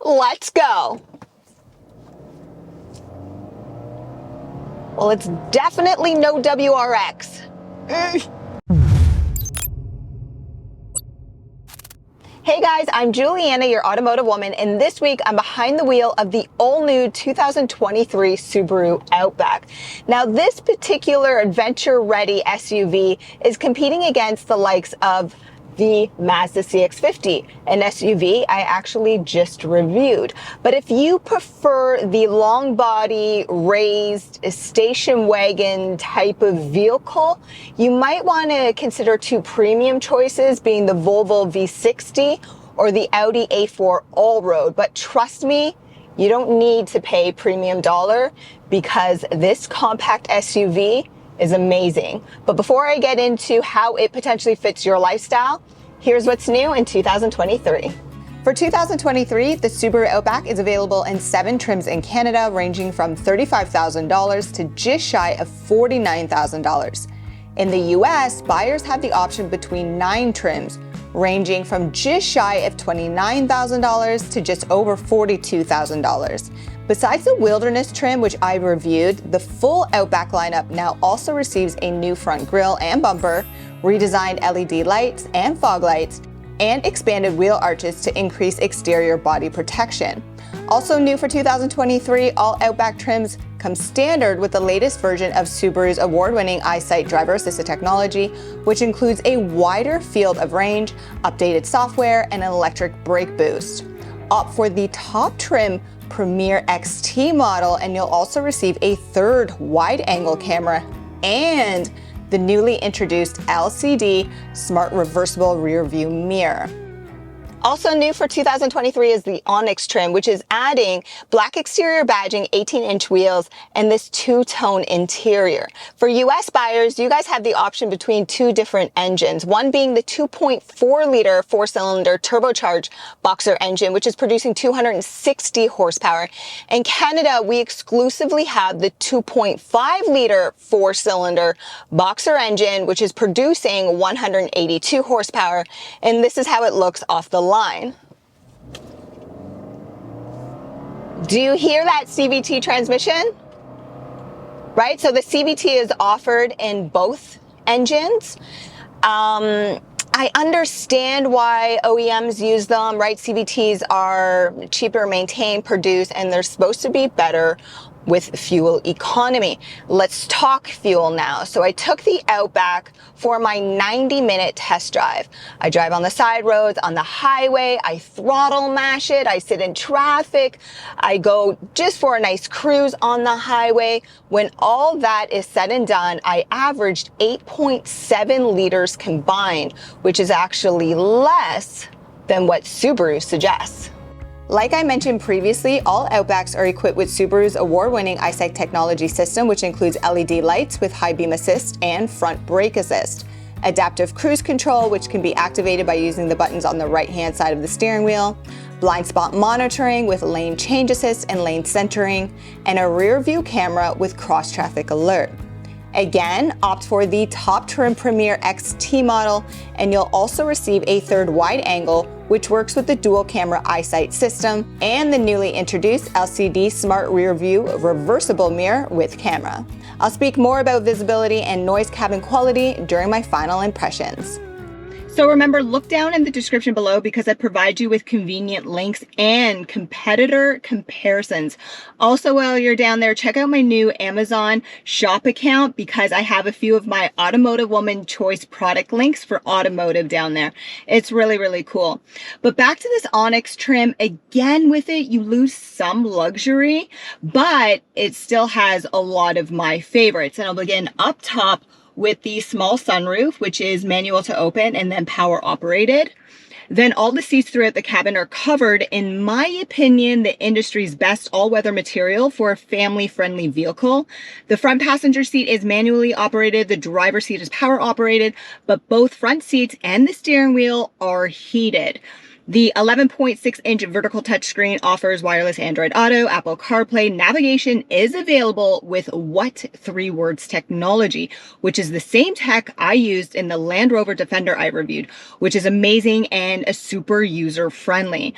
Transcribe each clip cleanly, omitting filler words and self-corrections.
Let's go. Well, it's definitely no WRX. Hey guys, I'm Juliana, your automotive woman, and this week I'm behind the wheel of the all-new 2023 Subaru Outback. Now, this particular adventure-ready SUV is competing against the likes of the Mazda CX-50, an SUV I actually just reviewed. But if you prefer the long body, raised station wagon type of vehicle, you might want to consider two premium choices, being the Volvo V60 or the Audi A4 Allroad. But trust me, you don't need to pay premium dollar because this compact SUV is amazing. But before I get into how it potentially fits your lifestyle, here's what's new in 2023. For 2023, the Subaru Outback is available in 7 trims in Canada, ranging from $35,000 to just shy of $49,000. In the US, buyers have the option between 9 trims, ranging from just shy of $29,000 to just over $42,000. Besides the Wilderness trim, which I reviewed, the full Outback lineup now also receives a new front grille and bumper, redesigned LED lights and fog lights, and expanded wheel arches to increase exterior body protection. Also new for 2023, all Outback trims come standard with the latest version of Subaru's award-winning EyeSight driver-assisted technology, which includes a wider field of range, updated software, and an electric brake boost. Opt for the top trim Premier XT model, and you'll also receive a third wide-angle camera and the newly introduced LCD Smart Reversible Rear View Mirror. Also new for 2023 is the Onyx trim, which is adding black exterior badging, 18-inch wheels, and this two-tone interior. For US buyers, you guys have the option between 2 different engines, one being the 2.4-liter 4-cylinder turbocharged Boxer engine, which is producing 260 horsepower. In Canada, we exclusively have the 2.5-liter 4-cylinder Boxer engine, which is producing 182 horsepower, and this is how it looks off the line. Do you hear that CVT transmission? Right, so the CVT is offered in both engines. I understand why OEMs use them, right? CVTs are cheaper, maintained, produced, and they're supposed to be better with fuel economy. Let's talk fuel now. So I took the Outback for my 90-minute test drive. I drive on the side roads, on the highway, I throttle mash it, I sit in traffic, I go just for a nice cruise on the highway. When all that is said and done, I averaged 8.7 liters combined, which is actually less than what Subaru suggests. Like I mentioned previously, all Outbacks are equipped with Subaru's award-winning EyeSight technology system, which includes LED lights with high beam assist and front brake assist, adaptive cruise control, which can be activated by using the buttons on the right-hand side of the steering wheel, blind spot monitoring with lane change assist and lane centering, and a rear view camera with cross-traffic alert. Again, opt for the top trim Premier XT model, and you'll also receive a third wide angle, which works with the dual camera EyeSight system, and the newly introduced LCD Smart Rear View Reversible Mirror with camera. I'll speak more about visibility and noise cabin quality during my final impressions. So remember, look down in the description below because I provide you with convenient links and competitor comparisons. Also, while you're down there, check out my new Amazon shop account because I have a few of my Automotive Woman choice product links for automotive down there. It's really, really cool. But back to this Onyx trim, again with it, you lose some luxury, but it still has a lot of my favorites. And I'll begin up top with the small sunroof, which is manual to open and then power operated. Then all the seats throughout the cabin are covered, in my opinion, the industry's best all-weather material for a family-friendly vehicle. The front passenger seat is manually operated, the driver's seat is power operated, but both front seats and the steering wheel are heated. The 11.6-inch vertical touchscreen offers wireless Android Auto, Apple CarPlay. Navigation is available with What 3 Words technology, which is the same tech I used in the Land Rover Defender I reviewed, which is amazing and super user-friendly.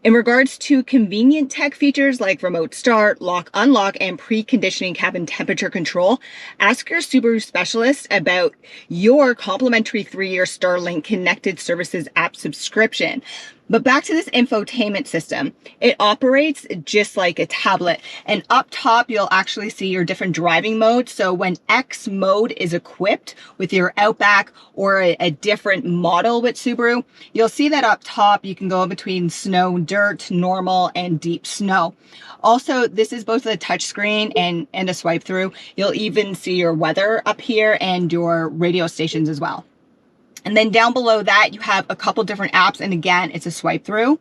In regards to convenient tech features like remote start, lock, unlock, and preconditioning cabin temperature control, ask your Subaru specialist about your complimentary 3-year Starlink connected services app subscription. But back to this infotainment system, it operates just like a tablet. And up top, you'll actually see your different driving modes. So when X mode is equipped with your Outback or a different model with Subaru, you'll see that up top, you can go between snow, dirt, normal, and deep snow. Also, this is both a touchscreen and a swipe through. You'll even see your weather up here and your radio stations as well. And then down below that, you have a couple different apps. And again, it's a swipe through.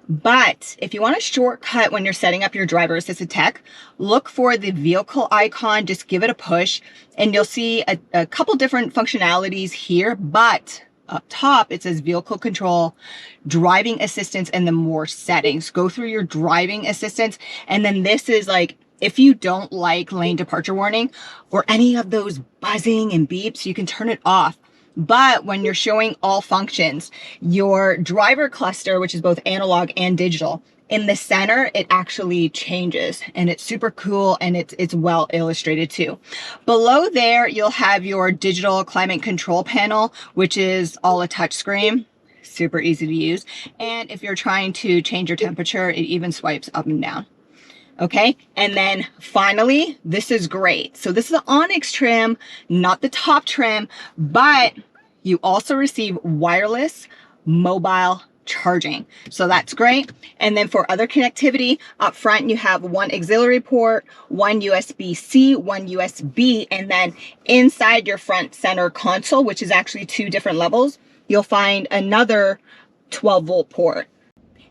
But if you want a shortcut when you're setting up your driver assisted tech, look for the vehicle icon, just give it a push, and you'll see a couple different functionalities here. But up top, it says vehicle control, driving assistance, and then more settings. Go through your driving assistance. And then this is like, if you don't like lane departure warning or any of those buzzing and beeps, you can turn it off. But when you're showing all functions, your driver cluster, which is both analog and digital, in the center, it actually changes and it's super cool and it's well illustrated too. Below there, you'll have your digital climate control panel, which is all a touch screen, super easy to use. And if you're trying to change your temperature, it even swipes up and down. Okay, and then finally, this is great. So this is the Onyx trim, not the top trim, but you also receive wireless mobile charging. So that's great. And then for other connectivity, up front, you have one auxiliary port, one USB-C, one USB, and then inside your front center console, which is actually 2 different levels, you'll find another 12-volt port.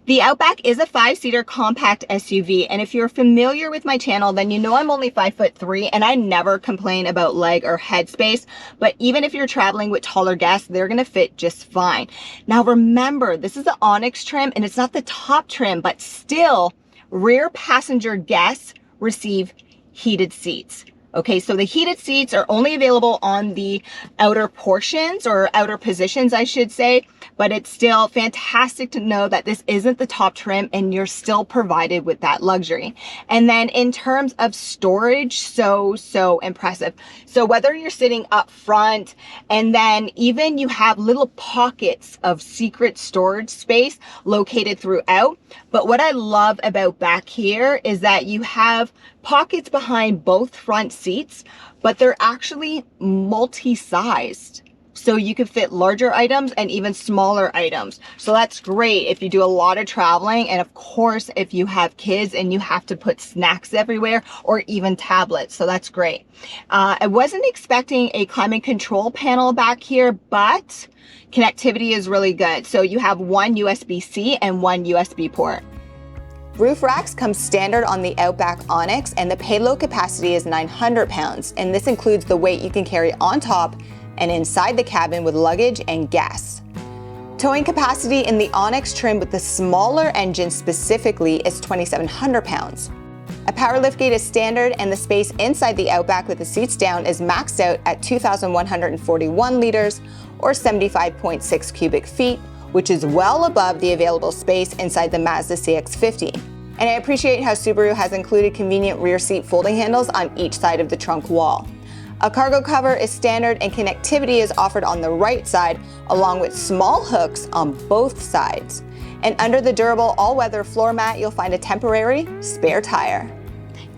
The Outback is a 5-seater compact SUV, and if you're familiar with my channel, then you know I'm only 5'3", and I never complain about leg or head space, but even if you're traveling with taller guests, they're gonna fit just fine. Now remember, this is the Onyx trim, and it's not the top trim, but still, rear passenger guests receive heated seats. Okay, so the heated seats are only available on the outer portions or outer positions, I should say, but it's still fantastic to know that this isn't the top trim and you're still provided with that luxury. And then in terms of storage, so impressive. So whether you're sitting up front and then even you have little pockets of secret storage space located throughout. But what I love about back here is that you have pockets behind both front seats, but they're actually multi-sized. So you can fit larger items and even smaller items. So that's great if you do a lot of traveling. And of course, if you have kids and you have to put snacks everywhere or even tablets. So that's great. I wasn't expecting a climate control panel back here, but connectivity is really good. So you have one USB-C and one USB port. Roof racks come standard on the Outback Onyx, and the payload capacity is 900 pounds, and this includes the weight you can carry on top and inside the cabin with luggage and gas. Towing capacity in the Onyx trim with the smaller engine specifically is 2,700 pounds. A power liftgate is standard, and the space inside the Outback with the seats down is maxed out at 2,141 liters or 75.6 cubic feet, which is well above the available space inside the Mazda CX-50. And I appreciate how Subaru has included convenient rear seat folding handles on each side of the trunk wall. A cargo cover is standard and connectivity is offered on the right side, along with small hooks on both sides. And under the durable all-weather floor mat, you'll find a temporary spare tire.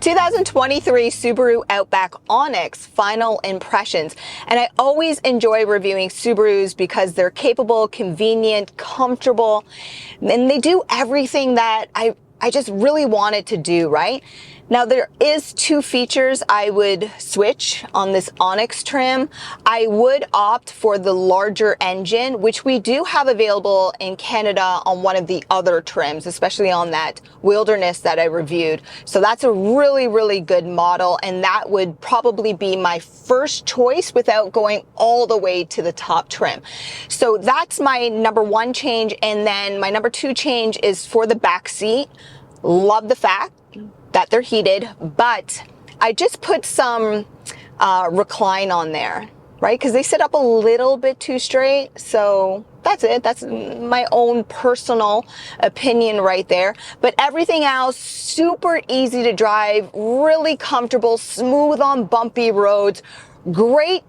2023 Subaru Outback Onyx final impressions. And I always enjoy reviewing Subarus because they're capable, convenient, comfortable, and they do everything that I just really wanted to do, right? Now there is 2 features I would switch on this Onyx trim. I would opt for the larger engine, which we do have available in Canada on one of the other trims, especially on that Wilderness that I reviewed. So that's a really, really good model, and that would probably be my first choice without going all the way to the top trim. So that's my number 1 change, and then my number 2 change is for the back seat. Love the fact that they're heated, but I just put some recline on there, right? Because they sit up a little bit too straight, so That's it. That's my own personal opinion right there. But everything else, super easy to drive, really comfortable, smooth on bumpy roads, great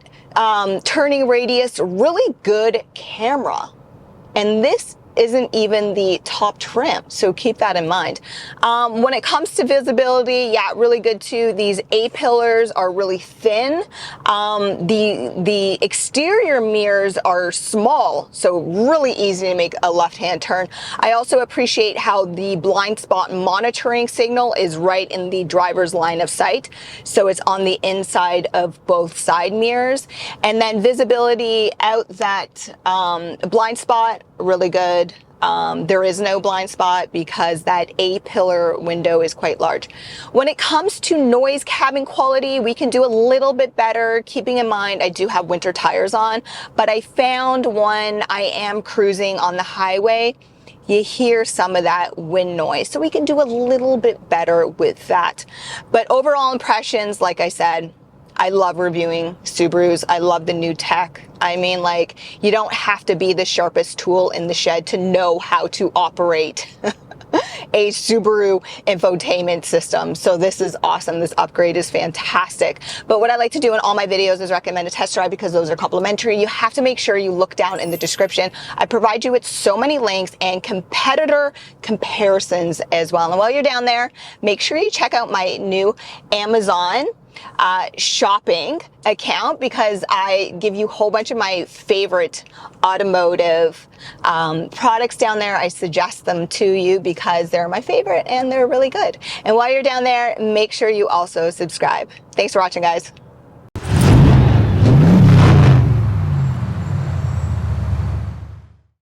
turning radius, really good camera. And this isn't even the top trim, so keep that in mind. When it comes to visibility, yeah, really good too. These A-pillars are really thin. The exterior mirrors are small, so really easy to make a left-hand turn. I also appreciate how the blind spot monitoring signal is right in the driver's line of sight, so it's on the inside of both side mirrors. And then visibility out that blind spot, really good. There is no blind spot because that A-pillar window is quite large. When it comes to noise cabin quality, we can do a little bit better, keeping in mind I do have winter tires on, but I found when I am cruising on the highway, you hear some of that wind noise. So we can do a little bit better with that. But overall impressions, like I said, I love reviewing Subarus. I love the new tech. I mean, like, you don't have to be the sharpest tool in the shed to know how to operate a Subaru infotainment system. So this is awesome. This upgrade is fantastic. But what I like to do in all my videos is recommend a test drive because those are complimentary. You have to make sure you look down in the description. I provide you with so many links and competitor comparisons as well. And while you're down there, make sure you check out my new Amazon shopping account because I give you a whole bunch of my favorite automotive products down there. I suggest them to you because they're my favorite and they're really good. And while you're down there, make sure you also subscribe. Thanks for watching, guys.